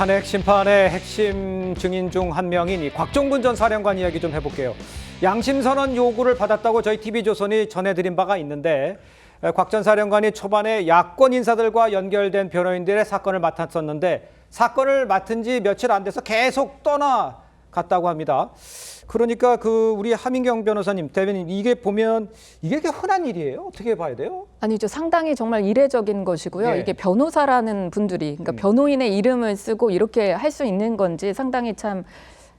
탄핵 심판의 핵심 증인 중 한 명인 이 곽종근 전 사령관 이야기 좀 해볼게요. 양심 선언 요구를 받았다고 저희 TV조선이 전해드린 바가 있는데 곽 전 사령관이 초반에 야권 인사들과 연결된 변호인들의 사건을 맡았었는데 사건을 맡은 지 며칠 안 돼서 계속 떠나갔다고 합니다. 그러니까 우리 하민경 변호사님, 대변인, 이게 보면 이게 흔한 일이에요? 어떻게 봐야 돼요? 아니죠. 상당히 정말 이례적인 것이고요. 예. 이게 변호사라는 분들이, 그러니까 변호인의 이름을 쓰고 이렇게 할 수 있는 건지 상당히 참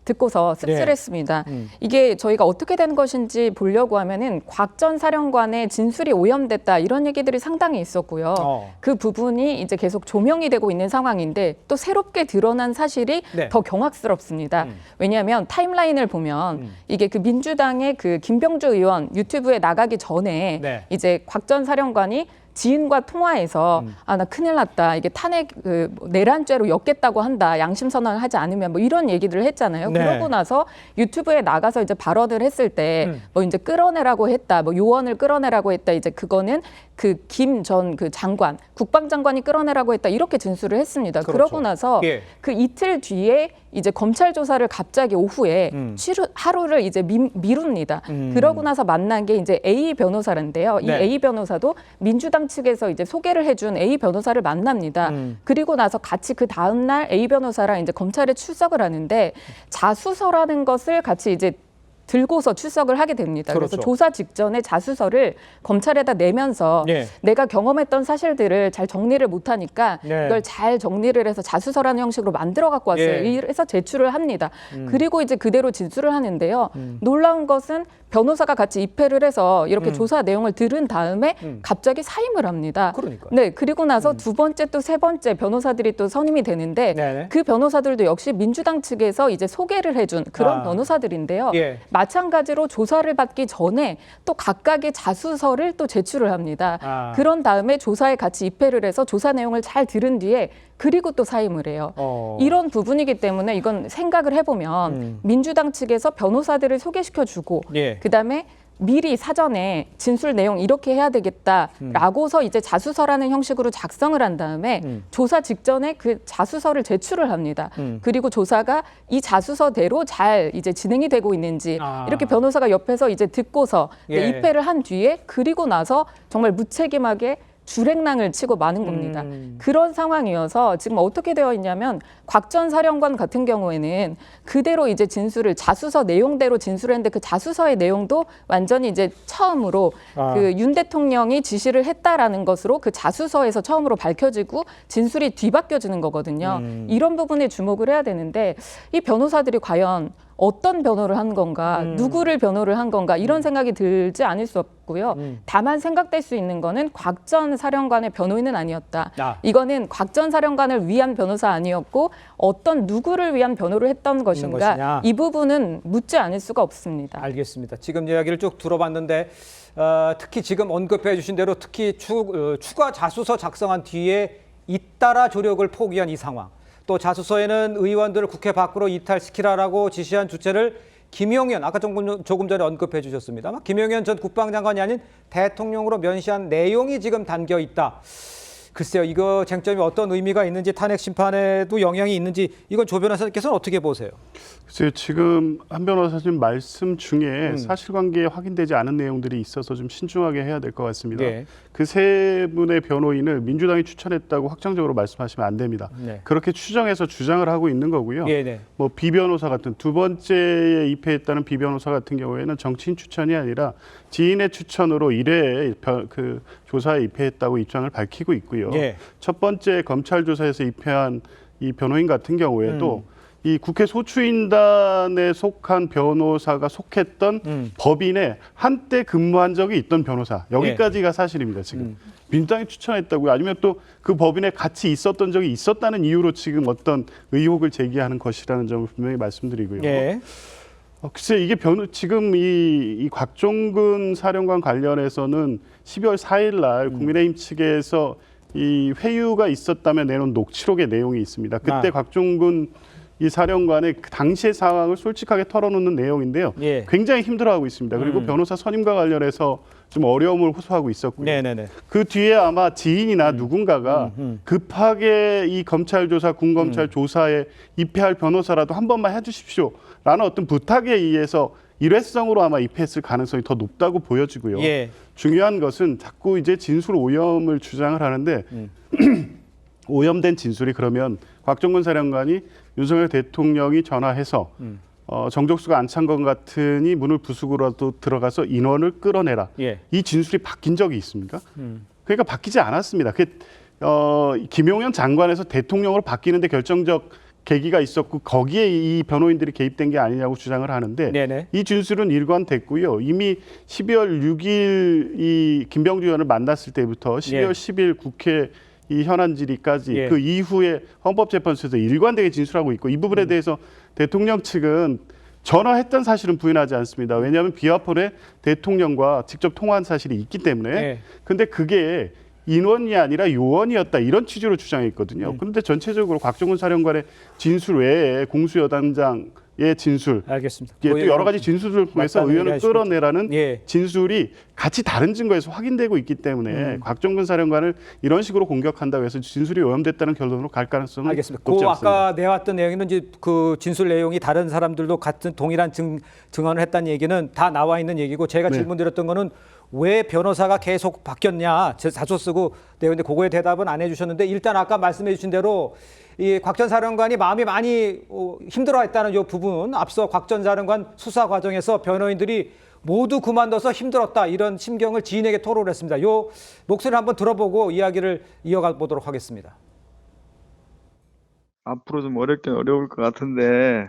듣고서 씁쓸했습니다. 이게 저희가 어떻게 된 것인지 보려고 하면은 곽 전 사령관의 진술이 오염됐다 이런 얘기들이 상당히 있었고요. 그 부분이 이제 계속 조명이 되고 있는 상황인데 또 새롭게 드러난 사실이 네. 더 경악스럽습니다. 왜냐하면 타임라인을 보면 이게 그 민주당의 그 김병주 의원 유튜브에 나가기 전에 네. 이제 곽 전 사령관이 지인과 통화해서 나 큰일 났다. 이게 탄핵 내란죄로 엮겠다고 한다. 양심 선언을 하지 않으면 뭐 이런 얘기들을 했잖아요. 네. 그러고 나서 유튜브에 나가서 이제 발언을 했을 때 뭐 이제 끌어내라고 했다. 뭐 요원을 끌어내라고 했다. 이제 그거는 그 김 전 그 장관, 국방장관이 끌어내라고 했다. 이렇게 진술을 했습니다. 그렇죠. 그러고 나서 예. 그 이틀 뒤에 이제 검찰 조사를 갑자기 오후에 하루를 이제 미룹니다. 그러고 나서 만난 게 이제 A 변호사인데요. 이 네. A 변호사도 민주당 측에서 이제 소개를 해준 A 변호사를 만납니다. 그리고 나서 같이 그 다음 날 A 변호사랑 이제 검찰에 출석을 하는데 자수서라는 것을 같이 이제 들고서 출석을 하게 됩니다. 그렇죠. 그래서 조사 직전에 자수서를 검찰에다 내면서 예. 내가 경험했던 사실들을 잘 정리를 못하니까 네. 이걸 잘 정리를 해서 자수서라는 형식으로 만들어 갖고 왔어요. 예. 이래서 제출을 합니다. 그리고 이제 그대로 진술을 하는데요. 놀라운 것은 변호사가 같이 입회를 해서 이렇게 조사 내용을 들은 다음에 갑자기 사임을 합니다. 그러니까요. 네, 그리고 나서 두 번째 또 세 번째 변호사들이 또 선임이 되는데 네네. 그 변호사들도 역시 민주당 측에서 이제 소개를 해준 그런 변호사들인데요. 예. 마찬가지로 조사를 받기 전에 또 각각의 자수서를 또 제출을 합니다. 그런 다음에 조사에 같이 입회를 해서 조사 내용을 잘 들은 뒤에 그리고 또 사임을 해요. 이런 부분이기 때문에 이건 생각을 해보면 민주당 측에서 변호사들을 소개시켜주고 예. 그다음에 미리 사전에 진술 내용 이렇게 해야 되겠다라고서 이제 자수서라는 형식으로 작성을 한 다음에 조사 직전에 그 자수서를 제출을 합니다. 그리고 조사가 이 자수서대로 잘 이제 진행이 되고 있는지 이렇게 변호사가 옆에서 이제 듣고서 예. 입회를 한 뒤에 그리고 나서 정말 무책임하게 주랭랑을 치고 마는 겁니다. 그런 상황이어서 지금 어떻게 되어 있냐면 곽 전 사령관 같은 경우에는 그대로 이제 진술을 자수서 내용대로 진술했는데 그 자수서의 내용도 완전히 이제 처음으로 그 윤 대통령이 지시를 했다라는 것으로 그 자수서에서 처음으로 밝혀지고 진술이 뒤바뀌어지는 거거든요. 이런 부분에 주목을 해야 되는데 이 변호사들이 과연 어떤 변호를 한 건가, 누구를 변호를 한 건가 이런 생각이 들지 않을 수 없고요. 다만 생각될 수 있는 거는 곽 전 사령관의 변호인은 아니었다. 이거는 곽 전 사령관을 위한 변호사 아니었고 어떤 누구를 위한 변호를 했던 것인가 이 부분은 묻지 않을 수가 없습니다. 알겠습니다. 지금 이야기를 쭉 들어봤는데 특히 지금 언급해 주신 대로 특히 추가 자수서 작성한 뒤에 잇따라 조력을 포기한 이 상황. 또 자수서에는 의원들을 국회 밖으로 이탈시키라라고 지시한 주체를 김용현, 아까 조금 전에 언급해 주셨습니다만 김용현 전 국방장관이 아닌 대통령으로 면시한 내용이 지금 담겨 있다. 글쎄요, 이거 쟁점이 어떤 의미가 있는지 탄핵 심판에도 영향이 있는지 이건 조 변호사님께서는 어떻게 보세요? 글쎄요, 지금 한 변호사님 말씀 중에 사실관계에 확인되지 않은 내용들이 있어서 좀 신중하게 해야 될 것 같습니다. 네. 그 세 분의 변호인을 민주당이 추천했다고 확정적으로 말씀하시면 안 됩니다. 네. 그렇게 추정해서 주장을 하고 있는 거고요. 네. 뭐 비변호사 같은 두 번째에 입회했다는 비변호사 같은 경우에는 정치인 추천이 아니라 지인의 추천으로 1회 그 조사에 입회했다고 입장을 밝히고 있고요. 예. 첫 번째 검찰 조사에서 입회한 이 변호인 같은 경우에도 이 국회 소추인단에 속한 변호사가 속했던 법인에 한때 근무한 적이 있던 변호사 여기까지가 사실입니다. 지금 민주당이 추천했다고요. 아니면 또 그 법인에 같이 있었던 적이 있었다는 이유로 지금 어떤 의혹을 제기하는 것이라는 점을 분명히 말씀드리고요. 예. 글쎄 이게 지금 이 곽종근 사령관 관련해서는 12월 4일 날 국민의힘 측에서 이 회유가 있었다며 내놓은 녹취록의 내용이 있습니다. 그때 곽종근 이 사령관의 그 당시의 상황을 솔직하게 털어놓는 내용인데요. 예. 굉장히 힘들어하고 있습니다. 그리고 변호사 선임과 관련해서 좀 어려움을 호소하고 있었고요. 네네네. 그 뒤에 아마 지인이나 누군가가 급하게 이 검찰 조사, 군검찰 조사에 입회할 변호사라도 한 번만 해주십시오라는 어떤 부탁에 의해서 일회성으로 아마 입회했을 가능성이 더 높다고 보여지고요. 예. 중요한 것은 자꾸 이제 진술 오염을 주장을 하는데 오염된 진술이 그러면 곽정근 사령관이 윤석열 대통령이 전화해서 정적수가 안 찬 것 같으니 문을 부수고라도 들어가서 인원을 끌어내라. 예. 이 진술이 바뀐 적이 있습니까? 그러니까 바뀌지 않았습니다. 김용현 장관에서 대통령으로 바뀌는데 결정적 계기가 있었고 거기에 이 변호인들이 개입된 게 아니냐고 주장을 하는데 네네. 이 진술은 일관됐고요. 이미 12월 6일 이 김병주 의원을 만났을 때부터 12월 예. 10일 국회 이 현안 질의까지 예. 그 이후에 헌법재판소에서 일관되게 진술하고 있고 이 부분에 대해서 대통령 측은 전화했던 사실은 부인하지 않습니다. 왜냐하면 비화폰에 대통령과 직접 통화한 사실이 있기 때문에. 예. 근데 그게 인원이 아니라 요원이었다 이런 취지로 주장했거든요. 그런데 전체적으로 곽정근 사령관의 진술 외에 공수여단장의 진술, 알겠습니다. 또 여러 가지 진술을 통해서 맞다는 의원을 얘기 하시고. 끌어내라는 예. 진술이 같이 다른 증거에서 확인되고 있기 때문에 곽정근 사령관을 이런 식으로 공격한다고 해서 진술이 오염됐다는 결론으로 갈 가능성은 알겠습니다. 높지 그 않습니다. 아까 내왔던 내용은 이제 그 진술 내용이 다른 사람들도 같은 동일한 증언을 했다는 얘기는 다 나와 있는 얘기고 제가 네. 질문드렸던 거는 왜 변호사가 계속 바뀌었냐 자소 쓰고 내는데 그거에 대답은 안 해주셨는데 일단 아까 말씀해주신 대로 이 곽 전 사령관이 마음이 많이 힘들어했다는 이 부분 앞서 곽 전 사령관 수사 과정에서 변호인들이 모두 그만둬서 힘들었다 이런 심경을 지인에게 토로를 했습니다. 이 목소리를 한번 들어보고 이야기를 이어가 보도록 하겠습니다. 앞으로 좀 어렵긴 어려울 것 같은데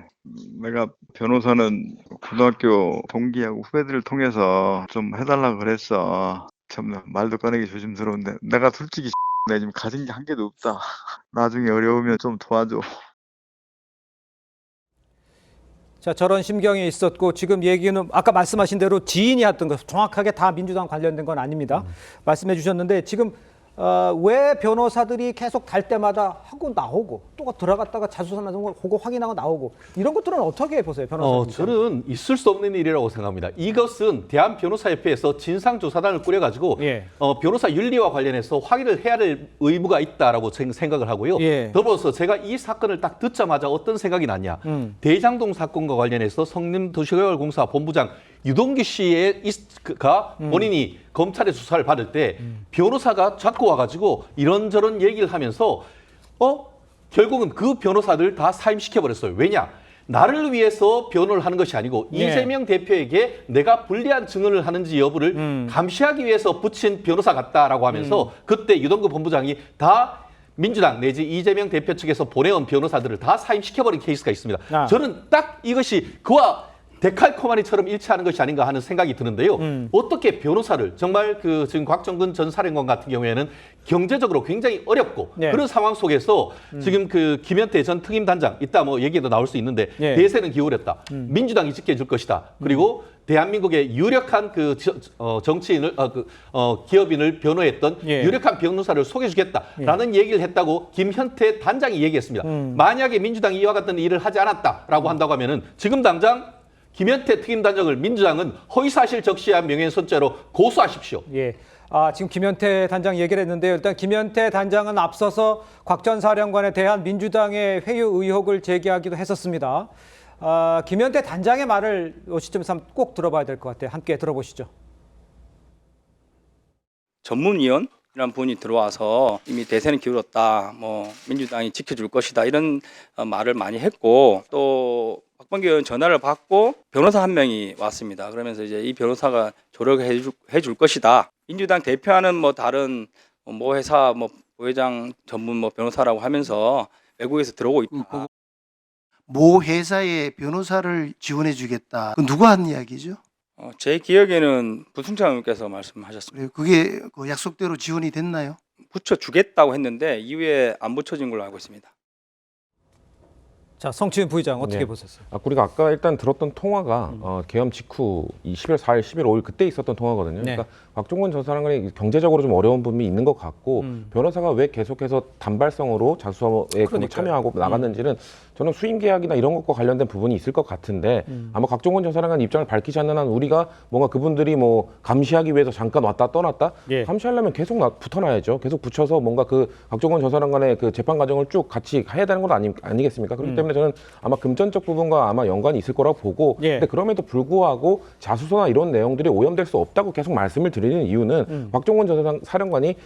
내가 변호사는 고등학교 동기하고 후배들을 통해서 좀 해달라고 그랬어. 참 말도 꺼내기 조심스러운데 내가 솔직히 내가 지금 가진 게 한 개도 없다. 나중에 어려우면 좀 도와줘. 자, 저런 심경이 있었고 지금 얘기는 아까 말씀하신 대로 지인이 했던 것 정확하게 다 민주당 관련된 건 아닙니다. 말씀해 주셨는데 지금 왜 변호사들이 계속 갈 때마다 하고 나오고 또 들어갔다가 자수서만 하고 확인하고 나오고 이런 것들은 어떻게 보세요, 변호사님? 저는 있을 수 없는 일이라고 생각합니다. 이것은 대한변호사협회에서 진상조사단을 꾸려가지고 예. 변호사 윤리와 관련해서 확인을 해야 될 의무가 있다라고 생각을 하고요. 예. 더불어서 제가 이 사건을 딱 듣자마자 어떤 생각이 났냐. 대장동 사건과 관련해서 성남도시개발공사 본부장 유동규 씨가 본인이 검찰의 수사를 받을 때 변호사가 자꾸 와가지고 이런저런 얘기를 하면서 결국은 그 변호사들 다 사임시켜버렸어요. 왜냐? 나를 위해서 변호를 하는 것이 아니고 네. 이재명 대표에게 내가 불리한 증언을 하는지 여부를 감시하기 위해서 붙인 변호사 같다라고 하면서 그때 유동규 본부장이 다 민주당 내지 이재명 대표 측에서 보내온 변호사들을 다 사임시켜버린 케이스가 있습니다. 아. 저는 딱 이것이 그와 데칼코마니처럼 일치하는 것이 아닌가 하는 생각이 드는데요. 어떻게 변호사를 정말 그 지금 곽정근 전 사령관 같은 경우에는 경제적으로 굉장히 어렵고 네. 그런 상황 속에서 지금 그 김현태 전 특임단장 이따 뭐 얘기도 나올 수 있는데 네. 대세는 기울였다. 민주당이 지켜줄 것이다. 그리고 대한민국의 유력한 그 정치인을 기업인을 변호했던 예. 유력한 변호사를 소개해주겠다라는 얘기를 했다고 김현태 단장이 얘기했습니다. 만약에 민주당이 이와 같은 일을 하지 않았다라고 한다고 하면은 지금 당장 김현태 특임단장을 민주당은 허위사실 적시한 명예훼손죄로 고소하십시오. 예. 지금 김현태 단장 얘기를 했는데요. 일단 김현태 단장은 앞서서 곽 전 사령관에 대한 민주당의 회유 의혹을 제기하기도 했었습니다. 김현태 단장의 말을 이 시점에서 꼭 들어봐야 될 것 같아요. 함께 들어보시죠. 전문위원이란 분이 들어와서 이미 대세는 기울었다, 뭐 민주당이 지켜줄 것이다 이런 말을 많이 했고 또 박범계 의원 전화를 받고 변호사 한 명이 왔습니다. 그러면서 이제 이 변호사가 조력해 줄 것이다. 민주당 대표하는 뭐 다른 모 회사 뭐 부회장 전문 뭐 변호사라고 하면서 외국에서 들어오고 있다. 모 회사에 변호사를 지원해 주겠다. 그 누가 한 이야기죠? 제 기억에는 부승찬 의원께서 말씀하셨습니다. 그게 그 약속대로 지원이 됐나요? 붙여주겠다고 했는데 이후에 안 붙여진 걸로 알고 있습니다. 자, 성치윤 부의장 어떻게 네. 보셨어요? 우리가 아까 일단 들었던 통화가 계엄 직후 이 11월 4일, 11월 5일 그때 있었던 통화거든요. 네. 그러니까 곽종건 전 사령관이 경제적으로 좀 어려운 부분이 있는 것 같고 변호사가 왜 계속해서 단발성으로 자수서에 그러니까요. 참여하고 나갔는지는 저는 수임 계약이나 이런 것과 관련된 부분이 있을 것 같은데 아마 곽종건 전 사령관 입장을 밝히지 않는 한 우리가 뭔가 그분들이 뭐 감시하기 위해서 잠깐 왔다 떠났다 예. 감시하려면 계속 붙어놔야죠. 계속 붙여서 뭔가 그 곽종건 전 사령관의 그 재판 과정을 쭉 같이 해야 되는 건 아니겠습니까? 그렇기 때문에 저는 아마 금전적 부분과 아마 연관이 있을 거라고 보고 예. 근데 그럼에도 불구하고 자수서나 이런 내용들이 오염될 수 없다고 계속 말씀을 드리는 이유는 곽종건 전 사령관이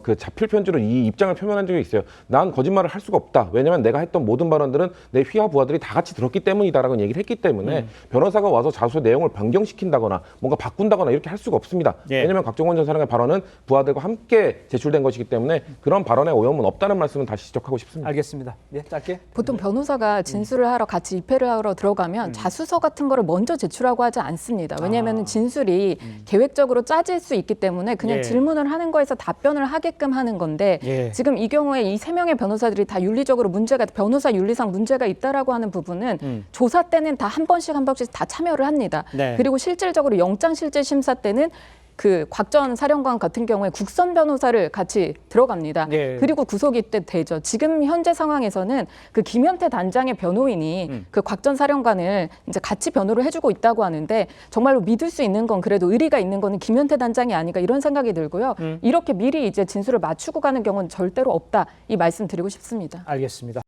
그 자필 편지로 이 입장을 표명한 적이 있어요. 난 거짓말을 할 수가 없다. 왜냐하면 내가 했던 모든 발언들은 내 휘하 부하들이 다 같이 들었기 때문이다라고 얘기를 했기 때문에 변호사가 와서 자수서 내용을 변경시킨다거나 뭔가 바꾼다거나 이렇게 할 수가 없습니다. 예. 왜냐하면 곽종건 전 사령관의 발언은 부하들과 함께 제출된 것이기 때문에 그런 발언에 오염은 없다는 말씀을 다시 지적하고 싶습니다. 알겠습니다. 예, 짧게. 보통 변호사가 진술을 하러 같이 입회를 하러 들어가면 자수서 같은 거를 먼저 제출하고 하지 않습니다. 왜냐하면 진술이 계획적으로 짜질 수 있기 때문에 그냥 예. 질문을 하는 거에서 답변을 하게끔 하는 건데 예. 지금 이 경우에 이 3명의 변호사들이 다 윤리적으로 변호사 윤리상 문제가 있다라고 하는 부분은 조사 때는 다 한 번씩 다 참여를 합니다. 네. 그리고 실질적으로 영장실질심사 때는 그 곽 전 사령관 같은 경우에 국선 변호사를 같이 들어갑니다. 예. 그리고 구속이 때 되죠. 지금 현재 상황에서는 그 김현태 단장의 변호인이 그 곽 전 사령관을 이제 같이 변호를 해주고 있다고 하는데 정말로 믿을 수 있는 건 그래도 의리가 있는 거는 김현태 단장이 아닌가 이런 생각이 들고요. 이렇게 미리 이제 진술을 맞추고 가는 경우는 절대로 없다 이 말씀 드리고 싶습니다. 알겠습니다.